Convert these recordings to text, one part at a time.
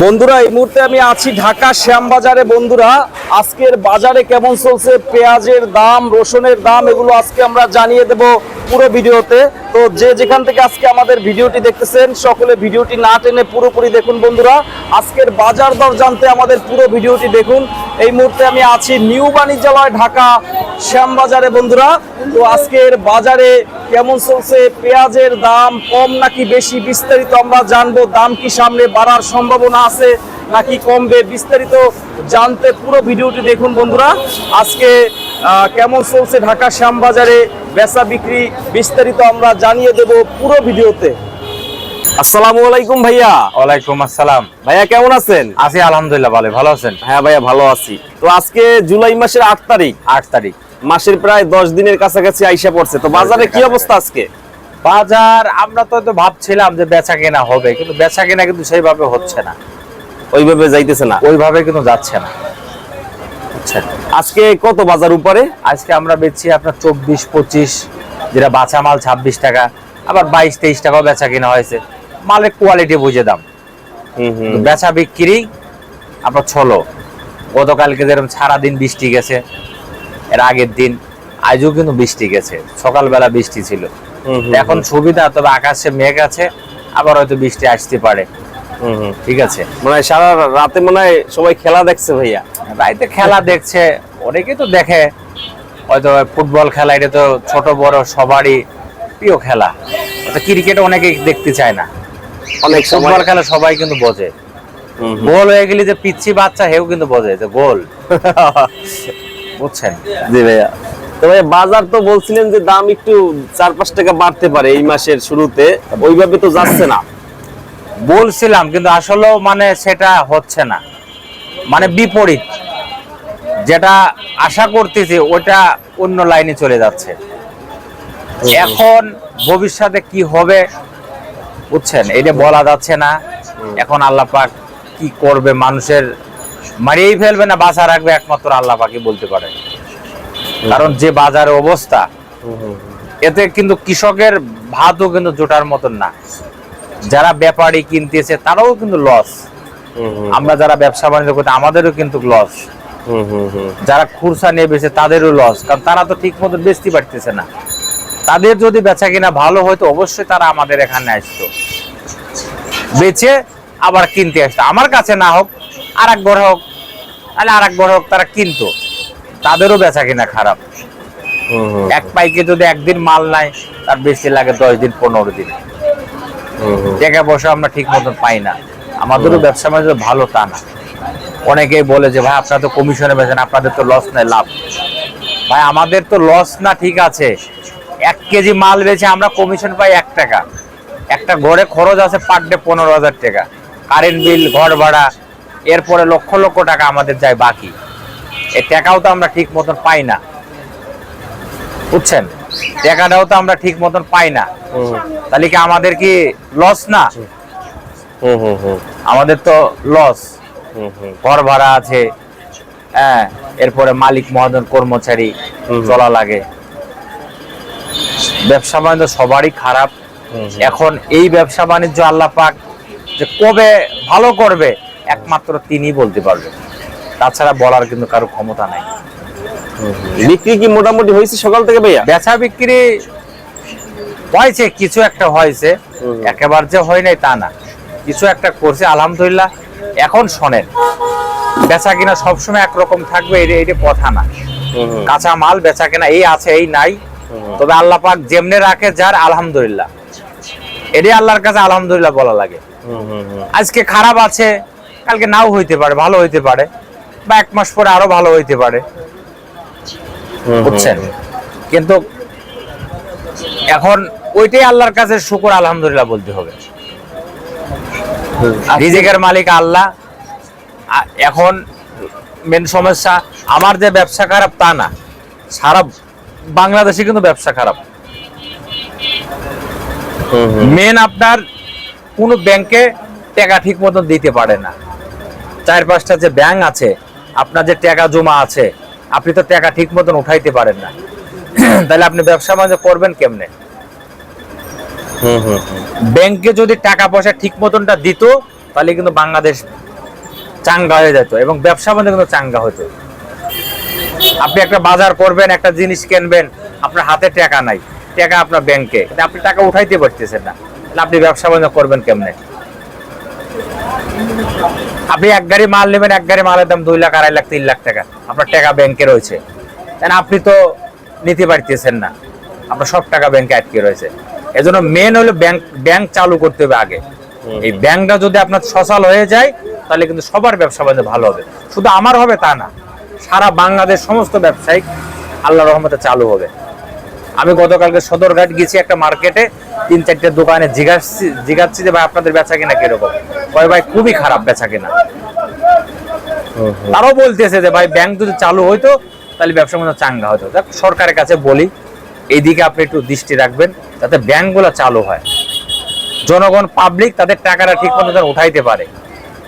বন্ধুরা এই মুহূর্তে আমি আছি ঢাকা শ্যামবাজারে। বন্ধুরা আজকের বাজারে কেমন চলছে পেঁয়াজের দাম, রসুনের দাম, এগুলো আজকে আমরা জানিয়ে দেব পুরো ভিডিওতে। তো যে যেখান থেকে আজকে আমাদের ভিডিওটি দেখতেছেন সকলে ভিডিওটি না টেনে পুরোপুরি দেখুন। বন্ধুরা আজকের বাজার দর জানতে আমাদের পুরো ভিডিওটি দেখুন। এই মুহূর্তে আমি আছি নিউ বাণিজ্যালয় ঢাকা শ্যামবাজারে। বন্ধুরা তো আজকের বাজারে কেমন চলছে, পেঁয়াজের দাম কম নাকি বেশি, বিস্তারিত আমরা জানবো। দাম কি সামনে বাড়ার সম্ভাবনা আছে নাকি কমবে, বিস্তারিত জানতে পুরো ভিডিওটি দেখুন। বন্ধুরা আজকে কেমন চলছে ঢাকা শ্যামবাজারে বেচা বিক্রি, বিস্তারিত আমরা জানিয়ে দেব পুরো ভিডিওতে। আসসালামু আলাইকুম ভাইয়া। ওয়ালাইকুম আসসালাম। ভাইয়া কেমন আছেন? আছি আলহামদুলিল্লাহ, ভালো আছেন? হ্যাঁ ভাইয়া ভালো আছি। তো আজকে জুলাই মাসের 8 তারিখ, মাসের প্রায় 10 দিনের কাছাকাছি আইসা পড়ছে। তো বাজারে কি অবস্থা আজকে? বাজার আমরা তো ভাবছিলাম যে বেচা কেনা হবে, কিন্তু বেচা কেনা কিন্তু সেইভাবে হচ্ছে না, ওইভাবে যাইতেছে না, ওইভাবে কিন্তু যাচ্ছে না। আচ্ছা আজকে কত বাজার উপরে? আজকে আমরা বেচছি আপনার 24-25, যেটা বাছা মাল 26 টাকা, আবার 22-23 টাকাও বেচা কেনা হয়েছে। মালের কোয়ালিটি বুঝে দাম। বেচা বিক্রি আপনার ছলো। গতকালকে যেরকম সারাদিন বৃষ্টি গেছে, এর আগের দিন আজও কিন্তু বৃষ্টি গেছে, সকালবেলা বৃষ্টি ছিল। এখন সুবিধা, তবে আকাশে মেঘ আছে, আবার হয়তো বৃষ্টি আসতে পারে। ঠিক আছে, মানে সারা রাতে মনে হয় সবাই খেলা দেখছে ভাইয়া। রাইতে খেলা দেখছে, অনেকে তো দেখে হয়তো ফুটবল খেলা, এটা তো ছোট বড় সবারই প্রিয় খেলা। ক্রিকেট অনেকে দেখতে চায় না, অনেক ফুটবল খেলা সবাই কিন্তু বোঝে। গোল হয়ে গেলে যে পিচ্ছি বাচ্চা হেও কিন্তু বোঝে যে গোল। বুঝছেন? জি ভাইয়া। তো ভাই বাজার তো বলছিলেন যে দাম একটু 4-5 টাকা বাড়তে পারে এই মাসের শুরুতে, ওইভাবে তো যাচ্ছে না। বলছিলাম কিন্তু আসলেও মানে সেটা হচ্ছে না, মানে বিপরীত। যেটা আশা করতেছি ওটা অন্য লাইনে চলে যাচ্ছে। এখন ভবিষ্যতে কি হবে বুঝছেন, এটা বলা যাচ্ছে না। এখন আল্লাহ পাক কি করবে, মানুষের মারিয়েই ফেলবে না বাঁচা রাখবে, একমাত্র আল্লাহ পাকই বলতে পারে। কারণ যে বাজারের অবস্থা, এতে কিন্তু কৃষকের ভাতও কিন্তু জোটার মতন না। যারা ব্যাপারী কিনতেছে তারাও কিন্তু লস। আমরা যারা ব্যবসা বাণিজ্য করতে আমাদেরও কিন্তু লস। যারা খুরসা নিয়ে বেচে তাদেরও লস, কারণ তারা তো ঠিক মতো বেচতে পারতেছে না। তাদের যদি বেচা কিনা ভালো হয়তো অবশ্যই তারা আমাদের এখানে আসতো, বেচে আবার কিনতে আসতো। আমার কাছে না হোক, আর এক ঘরে হোক, তাহলে আর এক ঘরে হোক, তারা কিনতো। তাদেরও বেচা কিনা খারাপ। এক পাইকে যদি একদিন মাল নাই, তার বেশি লাগে 10 দিন 15 দিন। টাকা পয়সা আমরা ঠিক মতন পাই না। আমাদেরও ব্যবসা বাণিজ্য ভালো তা না। অনেকেই বলে যে ভাই আপনারা তো কমিশনে বেচেন, আপনাদের তো লস নাই, লাভ। ভাই আমাদের তো লস না, ঠিক আছে। 1 কেজি মাল বেচে আমরা কমিশন পাই 1 টাকা। একটা ঘরে খরচ আছে পার ডে 15,000 টাকা, কারেন্ট বিল, ঘর ভাড়া, এরপরে লক্ষ লক্ষ টাকা আমাদের যায় বাকি। এই টাকাও তো আমরা ঠিক মতন পাই না, বুঝছেন? টাকাটাও তো আমরা ঠিক মতন পাই না, তাহলে কি আমাদের কি লস না? আমাদের তো লস। ঘর ভাড়া আছে, হ্যাঁ, এরপরে মালিক মহাজন কর্মচারী চলা লাগে। ব্যবসা বাণিজ্য সবারই খারাপ। এখন এই ব্যবসা বাণিজ্য আল্লাহ পাক যে কবে ভালো করবে একমাত্র তিনিই বলতে পারবে, তাছাড়া বলার কিন্তু কারো ক্ষমতা নাই। বিক্রি কি মোটামুটি হয়েছে সকাল থেকে ভাইয়া? বেচা বিক্রি হয়েছে, কিছু একটা হয়েছে, একেবারে যে হয় নাই তা না, কিছু একটা করছে আলহামদুলিল্লাহ। এখন শোনেন, বেচা কিনা সবসময় একরকম থাকবে এটা কথা না। কাঁচা মাল বেচা কিনা এই আছে এই নাই, তবে আল্লাহ পাক যেমনে রাখে যার, আলহামদুলিল্লাহ, এটাই আল্লাহর কাছে আলহামদুলিল্লাহ বলা লাগে। আজকে খারাপ আছে, কালকে নাও হইতে পারে, ভালো হইতে পারে, বা 1 মাস পরে আরো ভালো হইতে পারে, বুঝছেন? কিন্তু এখন ওইটাই আল্লাহর কাছে শুকর আলহামদুলিল্লাহ বলতে হবে। রিজিকের মালিক আল্লাহ। এখন মেন সমস্যা, আমার যে ব্যবসা খারাপ তা না, সারা বাংলাদেশে কিন্তু ব্যবসা খারাপ। মেন আপনার কোন ব্যাংকে টাকা ঠিক মতন দিতে পারে না। 4-5টা যে ব্যাংক আছে, আপনার যে টাকা জমা আছে, আপনি তো টাকা ঠিক মতন উঠাইতে পারেন না, তাহলে আপনি ব্যবসা বাণিজ্য করবেন কেমনে? ব্যাংকে যদি টাকা পয়সা ঠিক মতনটা দিত, তাহলে কিন্তু বাংলাদেশ চাঙ্গা হয়ে যেত এবং ব্যবসা বাণিজ্য কিন্তু চাঙ্গা হতো। আপনি একটা বাজার করবেন, একটা জিনিস কিনবেন, আপনার হাতে টাকা নাই, টাকা আপনার ব্যাংকে, আপনি টাকা উঠাইতে পারতেছেন না, তাহলে আপনি ব্যবসা বাণিজ্য করবেন কেমনে? আপনি এক গাড়ি মাল নেবেন, এক গাড়ি মালের দাম 2 লাখ, 2.5 লাখ, 3 লাখ টাকা, আপনার টাকা ব্যাংকে রয়েছে, তাই আপনি তো নিতে পারতেছেন না, আপনার সব টাকা ব্যাংকে আটকে রয়েছে। এজন্য মেন হলো ব্যাংক চালু করতে হবে আগে। এই ব্যাংকটা যদি আপনার সচল হয়ে যায় তাহলে কিন্তু সবার ব্যবসা বাণিজ্য ভালো হবে, শুধু আমার হবে তা না, সারা বাংলাদেশ সমস্ত ব্যবসায়িক আল্লাহর রহমতে চালু হবে। আমি গতকালকে সদরঘাট গেছি একটা মার্কেটে, 3-4টা দোকানে জিজ্ঞাসছি যে ভাই আপনাদের বেচা কিনা কিরকম, কয় ভাই খুবই খারাপ বেচা কিনা। তারাও বলতেছে যে ভাই ব্যাংক যদি চালু হইতো তাহলে ব্যবসা বাণিজ্য চাঙ্গা হতো। দেখ সরকারের কাছে বলি এইদিকে আপনি একটু দৃষ্টি রাখবেন যাতে ব্যাংকগুলো চালু হয়, জনগণ পাবলিক তাদের টাকাটা ঠিক মতো যেন উঠাইতে পারে।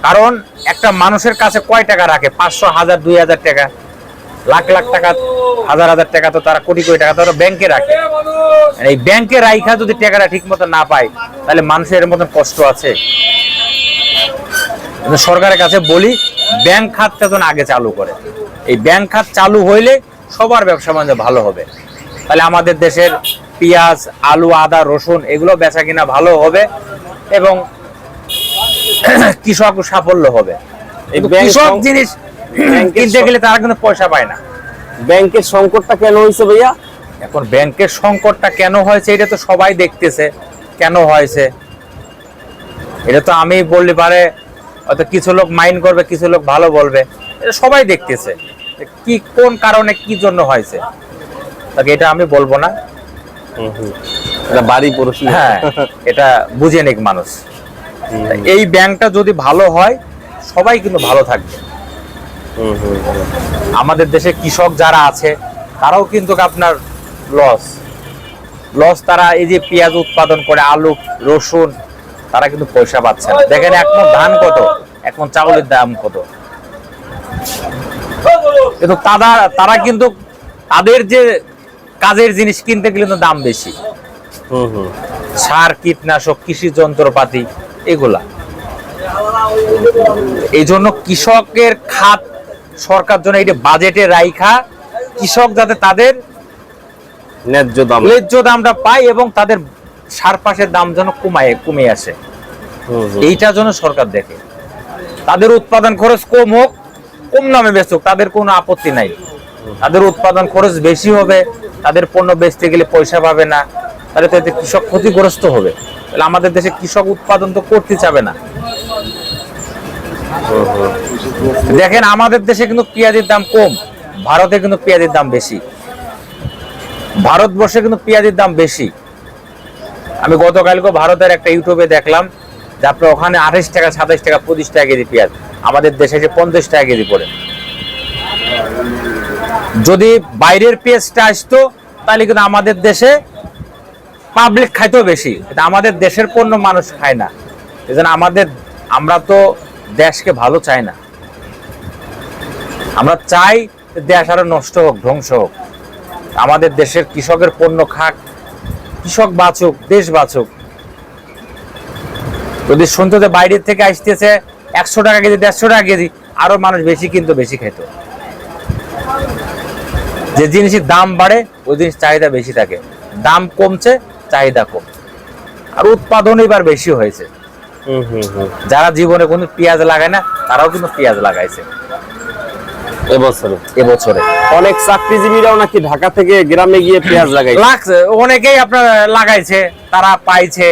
কারণ একটা মানুষের কাছে কয় টাকা রাখে? 500, 1000, 2000 টাকা, লাখ লাখ টাকা, হাজার হাজার টাকা, তো তারা কোটি কোটি টাকা তারা ব্যাংকে রাখে। এই ব্যাংকে রাইখা যদি টাকাটা ঠিক মতো না পায় তাহলে মানুষের এর মতন কষ্ট আছে। সরকারের কাছে বলি ব্যাংক খাতটা যেন আগে চালু করে। এই ব্যাংক খাত চালু হইলে সবার ব্যবসা বাণিজ্য ভালো হবে, তাহলে আমাদের দেশের পেঁয়াজ, আলু, আদা, রসুন এগুলো বেচা কিনা ভালো হবে এবং কৃষক সাফল্য হবে। কৃষক জিনিস কিনতে গেলে তারা কিন্তু পয়সা পায় না। ব্যাংকের সংকটটা কেন হয়েছে ভাইয়া? এখন ব্যাংকের সংকটটা কেন হয়েছে এটা তো সবাই দেখতেছে কেন হয়েছে। এটা তো আমি বললে পারে হয়তো কিছু লোক মাইন্ড করবে, কিছু লোক ভালো বলবে, এটা সবাই দেখতেছে কি কোন কারণে কি জন্য হয়েছে, তাকে এটা আমি বলবো না। এটা বাড়ি প্রশ্ন, হ্যাঁ এটা বুঝে নিক মানুষ। এই ব্যাংকটা যদি ভালো হয় সবাই কিন্তু ভালো থাকবে। আমাদের দেশে কৃষক যারা আছে তারাও কিন্তু আপনার লস, তারা এই যে পেঁয়াজ উৎপাদন করে, আলু, রসুন, তারা কিন্তু পয়সা পাচ্ছে না। দেখেন এক মণ ধান কত, এক মণ চাউলের দাম কত, কিন্তু তারা কিন্তু তাদের যে কাজের জিনিস কিনতে গেলে কিন্তু দাম বেশি, সার, কীটনাশক, কৃষি যন্ত্রপাতি এগুলা। এই জন্য কৃষকের খাত সরকার জন্য এটা বাজেটে রাইখা কৃষক যাতে তাদের ন্যায্য দামটা পায় এবং তাদের সার পাশের দাম যেন কমে আসে, এইটা জন্য সরকার দেখে। তাদের উৎপাদন খরচ কম হোক, কম দামে বেচুক, তাদের কোনো আপত্তি নাই। তাদের উৎপাদন খরচ বেশি হবে, তাদের পণ্য বেচতে গেলে পয়সা পাবে না, তাহলে তো এতে কৃষক ক্ষতিগ্রস্ত হবে। তাহলে আমাদের দেশে কৃষক উৎপাদন তো করতে চাবে না। দেখেন আমাদের দেশে কিন্তু পেঁয়াজের দাম কম, ভারতে কিন্তু পেঁয়াজের দাম বেশি। ভারতবর্ষে কিন্তু পেঁয়াজের দাম বেশি। আমি গতকালকে ভারতের একটা ইউটিউবে দেখলাম যে আপনার ওখানে 28 টাকা, 27 টাকা, 25 টাকা কেজি পেঁয়াজ, আমাদের দেশে যে 50 টাকা কেজি পড়ে। যদি বাইরের পেঁয়াজটা আসতো তাহলে কিন্তু আমাদের দেশে পাবলিক খাইতো বেশি, কিন্তু আমাদের দেশের পণ্য মানুষ খায় না। এজন্য আমরা তো দেশকে ভালো চাই না, আমরা চাই দেশ আরো নষ্ট হোক, ধ্বংস হোক। আমাদের দেশের কৃষকের পণ্য খাক, কৃষক বাঁচুক, দেশ বাঁচুক। যদি শুনতো যে বাইরের থেকে আসতেছে 100 টাকা কেজি, 150 টাকা কেজি, আরো মানুষ বেশি কিন্তু বেশি খেত। যে জিনিসের দাম বাড়ে ওই জিনিস চাহিদা বেশি থাকে, দাম কমছে চাহিদা কম, আর উৎপাদন এবার বেশি হয়েছে। যারা জীবনে কোনো পেঁয়াজ লাগায় না তারাও কিন্তু পেঁয়াজ লাগাইছে এবছরে। অনেক চাকরিজীবীরাও নাকি ঢাকা থেকে গ্রামে গিয়ে পেঁয়াজ লাগছে, অনেকেই আপনার লাগাইছে, তারা পাইছে,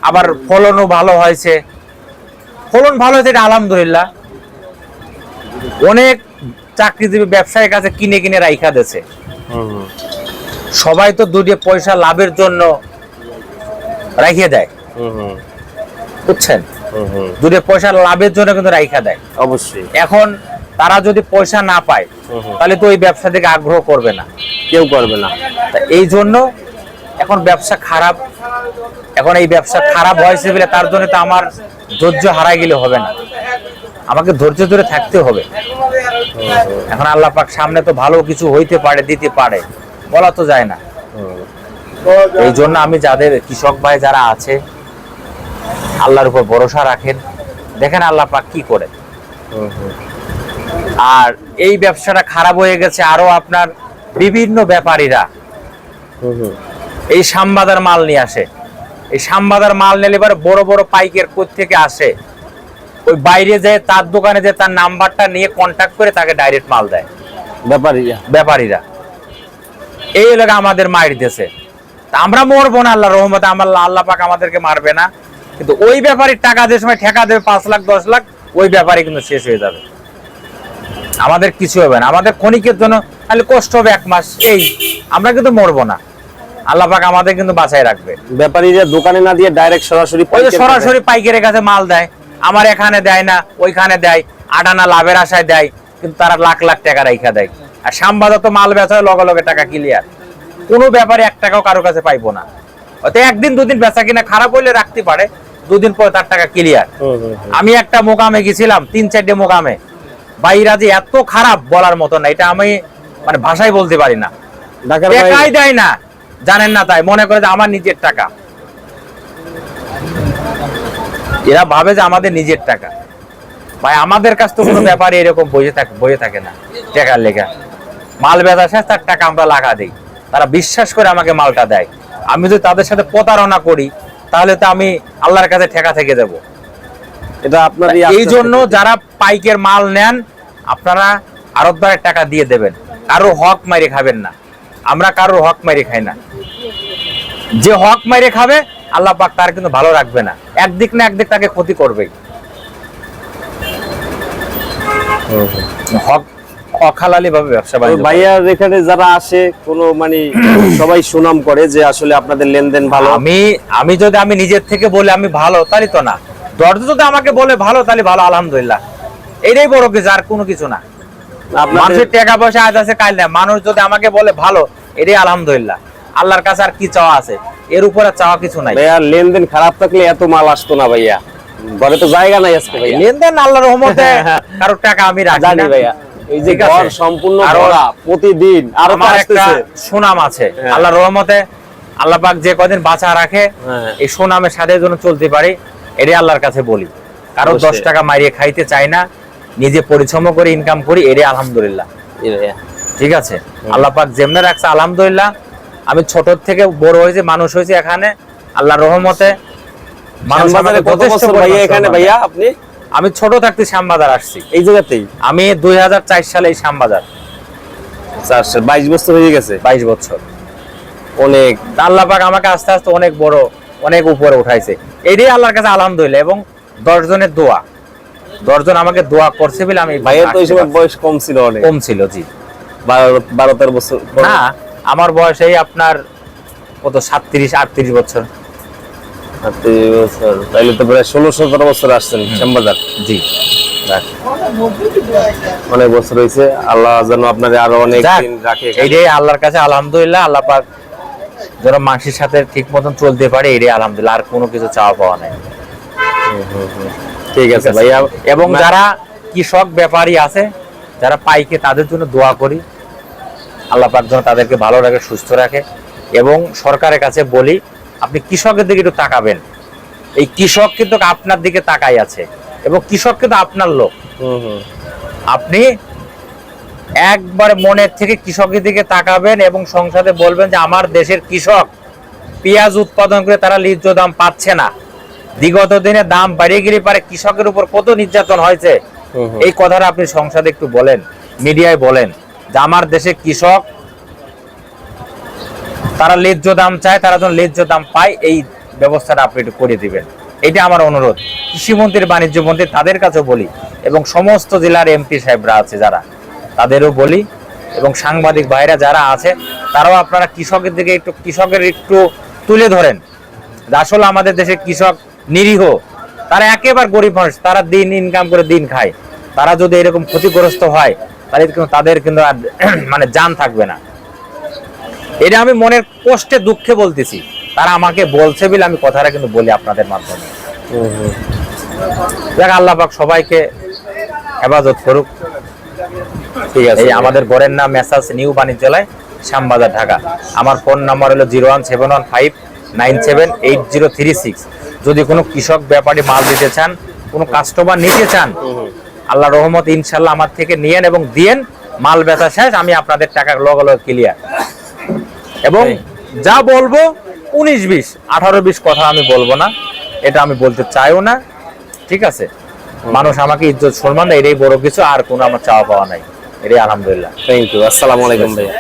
আবার ফলনও ভালো হয়েছে। ফলন ভালো হয়েছে এটা আলহামদুলিল্লাহ। অনেক চাকরিজীবী ব্যবসায়ীর কাছে কিনে কিনে রাইখা দিয়েছে। সবাই তো 2 পয়সা লাভের জন্য রাইখে দেয়, বুঝছেন? 2 পয়সা লাভের জন্য কিন্তু রাইখা দেয় অবশ্যই। এখন তারা যদি পয়সা না পায় তাহলে তো ওই ব্যবসা থেকে আগ্রহ করবে না, কেউ করবে না। এই জন্য এখন ব্যবসা খারাপ। এখন এই ব্যবসা খারাপ হয়েছে বলে তার জন্য তো আমার ধৈর্য হারাই গেলে হবে না, আমাকে ধৈর্য ধরে থাকতে হবে। এখন আল্লাহ পাক সামনে তো ভালো কিছু হইতে পারে, দিতে পারে, বলা তো যায় না। এই জন্য আমি যাদের কৃষক ভাই যারা আছে আল্লাহর উপর ভরসা রাখেন, দেখেন আল্লাহ পাক কি করে। আর এই ব্যবসাটা খারাপ হয়ে গেছে আরো আপনার বিভিন্ন ব্যাপারীরা এই শ্যামবাজার মাল নিয়ে আসে। এই শ্যামবাজার মাল নিলে এবার বড় বড় পাইকের থেকে আসে, ওই বাইরে যায় তার দোকানে যে তার নাম্বারটা নিয়ে কন্ট্যাক্ট করে তাকে ডাইরেক্ট মাল দেয় ব্যাপারীরা। এই এলাকা আমাদের মাইর দিয়েছে। আমরা মরবো না আল্লাহ রহমতে, আল্লাহ পাক আমাদেরকে মারবে না, কিন্তু ওই ব্যাপারীর টাকা যে সময় ঠেকা দেবে 5 লাখ 10 লাখ, ওই ব্যাপারী কিন্তু শেষ হয়ে যাবে। আমাদের কিছু হবে না, আমাদের ক্ষণিকের জন্য খালি কষ্ট হবে 1 মাস, এই আমরা কিন্তু মরবো না, আল্লাহ পাক আমাদের কিন্তু বাঁচায় রাখবে। ব্যাপারীরা দোকানে না দিয়ে ডাইরেক্ট সরাসরি পাইকারের কাছে মাল দেয়, আমার এখানে দেয় না ওইখানে দেয়, আটানা লাভের আশায় দেয়, কিন্তু তারা লাখ লাখ টাকা রাইখা দেয়। আর শ্যামবাজার তো মাল বেচা হয় লগে লগে টাকা ক্লিয়ার, কোনো ব্যাপারে 1 টাকাও কারো কাছে পাইবো না। হয়তো 1 দিন 2 দিন বেচা কিনা খারাপ হইলে রাখতে পারে, 2 দিন পরে তার টাকা ক্লিয়ার। আমি একটা মোকামে গেছিলাম, 3-4টে মোকামে, বাইরা যে এত খারাপ বলার মতো না, এটা আমি মানে ভাষায় বলতে পারি না। টাকাই দেয় না, জানেন না, তাই মনে করে যে আমার নিজের টাকা। এরা ভাবে যে আমাদের নিজের টাকা। ভাই আমাদের কাছ তো কোনো ব্যাপারে এরকম বসে থাকে না, টাকার লেখা মাল বেচা শেষ, তার টাকা আমরা লাগা দিই, তারা বিশ্বাস করে আমাকে মালটা দেয়। আমি যদি তাদের সাথে প্রতারণা করি তাহলে তো আমি আল্লাহর কাছে ঠেকা থেকে দেবো। এটা আপনার এই জন্য যারা পাইকের মাল নেন আপনারা আড়তদারের টাকা দিয়ে দেবেন, কারো হক মাইরে খাবেন না। আমরা কারো হক মাইরে খাই না, যে হক মাইরে খাবে আল্লাহ পাক তার কিন্তু ভালো রাখবে না, একদিক না একদিক তাকে ক্ষতি করবেই। হক অখালালি ভাবে ব্যবসা বাণিজ্য ভাইয়া এখানে যারা আসে কোনো মানে সবাই সুনাম করে যে আসলে আপনাদের লেনদেন ভালো। আমি যদি আমি নিজের থেকে বলে আমি ভালো, তাহলে তো না। দর্জি যদি আমাকে বলে ভালো, তাহলে ভালো, আলহামদুলিল্লাহ, এটাই বড় কিছু, আর কোনো কিছু না। মানুষের টাকা পয়সা আজ আছে কাল না, মানুষ যদি আমাকে বলে ভালো, এটাই আলহামদুলিল্লাহ। আল্লাহর কাছে আর কি চাওয়া আছে, এর উপরে চাওয়া কিছু নাই। ভাইয়া লেনদেন খারাপ থাকলে এত মাল আসতো না ভাইয়া, ঘরে তো জায়গা নাই আজকে ভাইয়া। লেনদেন আল্লাহর রহমতে কারো টাকা আমি রাখি জানি না ভাইয়া, এই যে ঘর সম্পূর্ণ ভরা প্রতিদিন আরো আমার একটা সুনাম আছে আল্লাহর রহমতে। আল্লাহ পাক যে কদিন বাঁচা রাখে এই সুনামের সাথে যেন চলতে পারি, এটাই আল্লাহর কাছে বলি। কারো 10 টাকা মারিয়ে খাইতে চাই না, নিজে পরিশ্রম করে ইনকাম করি, এটাই আলহামদুলিল্লাহ। ঠিক আছে, আল্লাহ পাক যেমনে রাখছে আলহামদুলিল্লাহ। আমি ছোট থেকে বড় হয়েছি, মানুষ হয়েছি এখানে আল্লাহর রহমতে। ভাইয়া আপনি? আমি ছোট থাকতে শ্যামবাজার আসছি, এই জায়গাতেই। আমি 2004 সালে এই শ্যামবাজার, 22 বছর হয়ে গেছে। 22 বছর। অনেক আল্লাহ পাক আমাকে আস্তে আস্তে অনেক বড়, অনেক উপরে উঠাইছে, এটাই আল্লাহর কাছে আলহামদুলিল্লাহ। এবং 10 জনের দোয়া, 10 জন আমাকে দোয়া করছে বলে আমি। ভাইয়ের তো এই সময় বয়স কম ছিল, অনেক কম ছিল, জি 12-13 বছর না, আমার বয়স এই আপনার কত 37-38 বছর। 38 বছর, তাইলে তো প্রায় 16-17 বছর আসছেন শ্যামবাজার। জি অনেক বছর হয়েছে, আল্লাহ যেন আপনাদের আরো অনেক দিন রাখে। এইটাই আল্লাহর কাছে আলহামদুলিল্লাহ, আল্লাহ পাক যেন মানুষের সাথে ঠিক মতন চলতে পারে, এটাই আলহামদুলিল্লাহ, আর কোনো কিছু চাওয়া পাওয়া নাই। ঠিক আছে ভাইয়া। এবং যারা কৃষক ব্যাপারী আছে, যারা পাইকে, তাদের জন্য দোয়া করি, আল্লাহ পাক যেন তাদেরকে ভালো রাখে, সুস্থ রাখে। এবং সরকারের কাছে বলি, আপনি কৃষকের দিকে একটু তাকাবেন। এই কৃষক কিন্তু আপনার দিকে তাকাই আছে, এবং কৃষক কিন্তু আপনার লোক। আপনি একবার মনের থেকে কৃষকের দিকে তাকাবেন এবং সংসদে বলবেন যে আমার দেশের কৃষক পেঁয়াজ উৎপাদন করে তারা ন্যায্য দাম পাচ্ছে না, বিগত দিনে দাম বাড়িয়ে গেলে পারে কৃষকের উপর কত নির্যাতন হয়েছে। এই কথাটা আপনি সংসদে একটু বলেন, মিডিয়ায় বলেন যে আমার দেশের কৃষক তারা ন্যায্য দাম চায়, তারা যেন ন্যায্য দাম পায়, এই ব্যবস্থাটা আপনি একটু করে দিবেন। এটা আমার অনুরোধ। কৃষিমন্ত্রী, বাণিজ্য মন্ত্রী, তাদের কাছেও বলি, এবং সমস্ত জেলার এমপি সাহেবরা আছে যারা, তাদেরও বলি, এবং সাংবাদিক ভাইরা যারা আছে তারাও আপনারা কৃষকের দিকে একটু, কৃষকের একটু তুলে ধরেন। আসলে আমাদের দেশের কৃষক নিরীহ, তারা একেবারে গরিব মানুষ, তারা দিন ইনকাম করে দিন খায়। তারা যদি এরকম ক্ষতিগ্রস্ত হয় তাহলে কিন্তু তাদের কিন্তু আর মানে জান থাকবে না। এটা আমি মনের কষ্টে দুঃখে বলতেছি, তারা আমাকে বলছে বলে আমি কথাটা কিন্তু বলি আপনাদের মাধ্যমে। দেখ আল্লাহ পাক সবাইকে হেফাজত করুক। ঠিক আছে, এই আমাদের ঘরের নাম মেসাজ নিউ বাণিজ্যালয়, শ্যামবাজার, ঢাকা। আমার ফোন নাম্বার হলো 01715978036। যদি কোনো কৃষক ব্যাপারী মাল দিতে চান, কোনো কাস্টমার নিতে চান, আল্লাহ রহমত ইনশাল্লাহ আমার থেকে নিয়েন এবং দিয়েন, মাল বেচা শেষ, আমি আপনাদের টাকা লগে লগে ক্লিয়ার। এবং যা বলবো 19-20 18-20 কথা আমি বলবো না, এটা আমি বলতে চাইও না, ঠিক আছে? মানুষ আমাকে ইজ্জত সম্মান দেয়, এটাই বড় কিছু, আর কোনো আমার চাওয়া পাওয়া নাই, এটাই আলহামদুলিল্লাহ। থ্যাংক ইউ, আসসালামু আলাইকুম ভাইয়া।